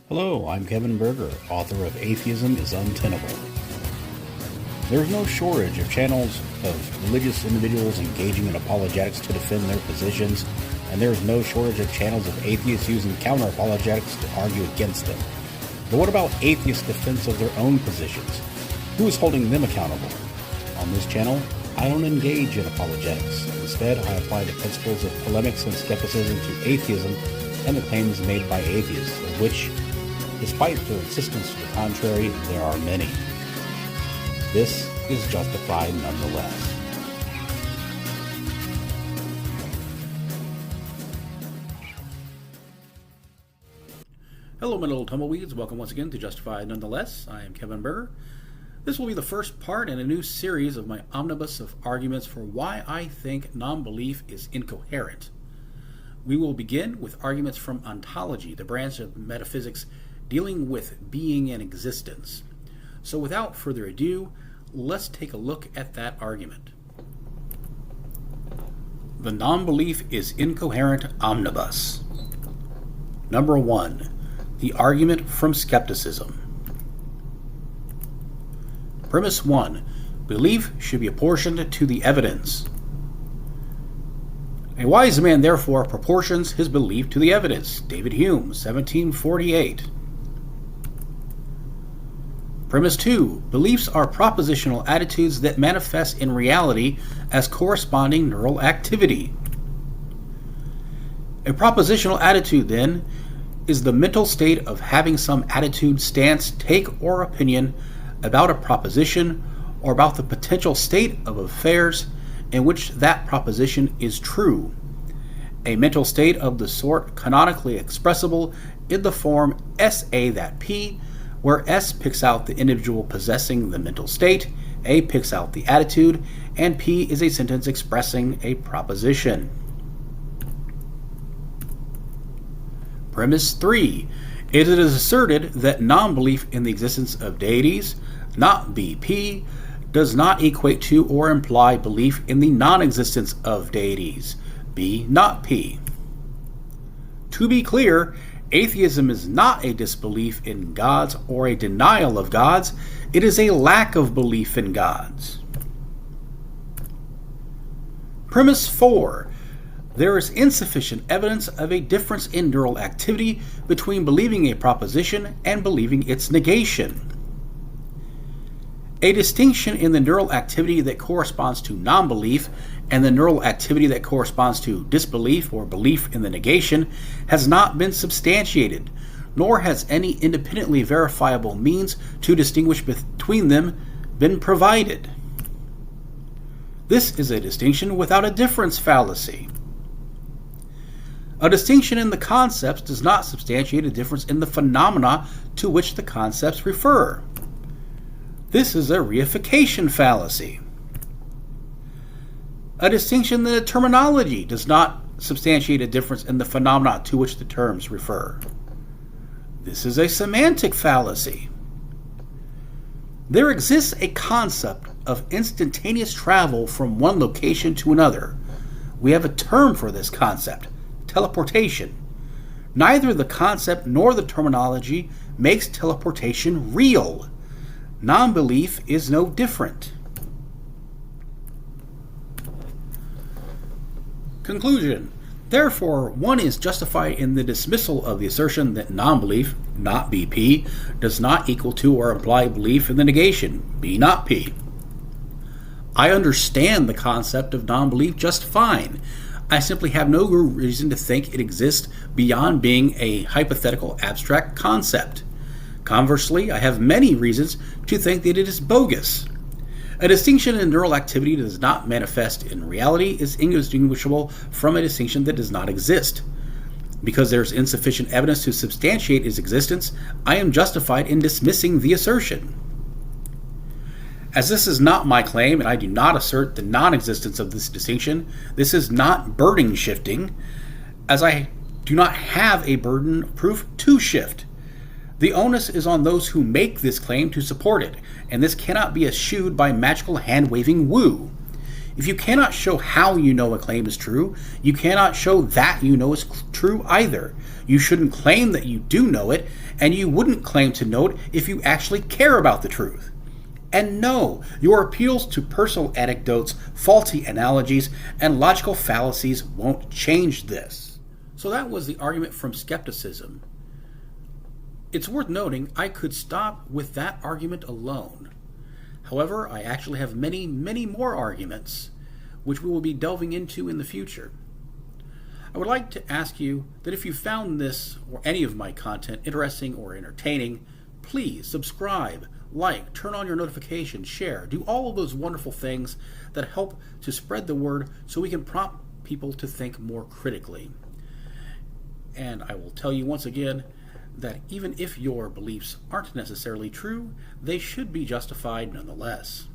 Hello, I'm Kevin Berger, author of Atheism is Untenable. There's no shortage of channels of religious individuals engaging in apologetics to defend their positions, and there's no shortage of channels of atheists using counter-apologetics to argue against them. But what about atheist defense of their own positions? Who is holding them accountable? On this channel, I don't engage in apologetics. Instead, I apply the principles of polemics and skepticism to atheism and the claims made by atheists, of which, despite their insistence to the contrary, there are many. This is Justified Nonetheless. Hello, my little tumbleweeds. Welcome once again to Justified Nonetheless. I am Kevin Berger. This will be the first part in a new series of my omnibus of arguments for why I think nonbelief is incoherent. We will begin with arguments from ontology, the branch of metaphysics dealing with being and existence. So without further ado, let's take a look at that argument. The nonbelief is incoherent omnibus. Number 1. The argument from skepticism. Premise 1. Belief should be apportioned to the evidence. A wise man, therefore, proportions his belief to the evidence. David Hume, 1748. Premise 2. Beliefs are propositional attitudes that manifest in reality as corresponding neural activity. A propositional attitude, then, is the mental state of having some attitude, stance, take, or opinion about a proposition or about the potential state of affairs in which that proposition is true. A mental state of the sort canonically expressible in the form SA that P, where S picks out the individual possessing the mental state, A picks out the attitude, and P is a sentence expressing a proposition. Premise 3. It is asserted that non-belief in the existence of deities, not BP, does not equate to or imply belief in the non-existence of deities, B, not P. To be clear, atheism is not a disbelief in gods or a denial of gods. It is a lack of belief in gods. Premise 4. There is insufficient evidence of a difference in neural activity between believing a proposition and believing its negation. A distinction in the neural activity that corresponds to non-belief and the neural activity that corresponds to disbelief or belief in the negation has not been substantiated, nor has any independently verifiable means to distinguish between them been provided. This is a distinction without a difference fallacy. A distinction in the concepts does not substantiate a difference in the phenomena to which the concepts refer. This is a reification fallacy. A distinction in the terminology does not substantiate a difference in the phenomena to which the terms refer. This is a semantic fallacy. There exists a concept of instantaneous travel from one location to another. We have a term for this concept: teleportation. Neither the concept nor the terminology makes teleportation real. Non-belief is no different. Conclusion. Therefore, one is justified in the dismissal of the assertion that non-belief, not BP, does not equal to or imply belief in the negation, B, not P. I understand the concept of non-belief just fine. I simply have no reason to think it exists beyond being a hypothetical abstract concept. Conversely, I have many reasons to think that it is bogus. A distinction in neural activity that does not manifest in reality is indistinguishable from a distinction that does not exist. Because there is insufficient evidence to substantiate its existence, I am justified in dismissing the assertion. As this is not my claim, and I do not assert the non-existence of this distinction, this is not burden shifting, as I do not have a burden of proof to shift. The onus is on those who make this claim to support it, and this cannot be eschewed by magical hand-waving woo. If you cannot show how you know a claim is true, you cannot show that you know is true either. You shouldn't claim that you do know it, and you wouldn't claim to know it if you actually care about the truth. And no, your appeals to personal anecdotes, faulty analogies, and logical fallacies won't change this. So that was the argument from Skepticism. It's worth noting I could stop with that argument alone. However, I actually have many, many more arguments, which we will be delving into in the future. I would like to ask you that if you found this or any of my content interesting or entertaining, please subscribe, like, turn on your notifications, share, do all of those wonderful things that help to spread the word so we can prompt people to think more critically. And I will tell you once again that even if your beliefs aren't necessarily true, they should be justified nonetheless.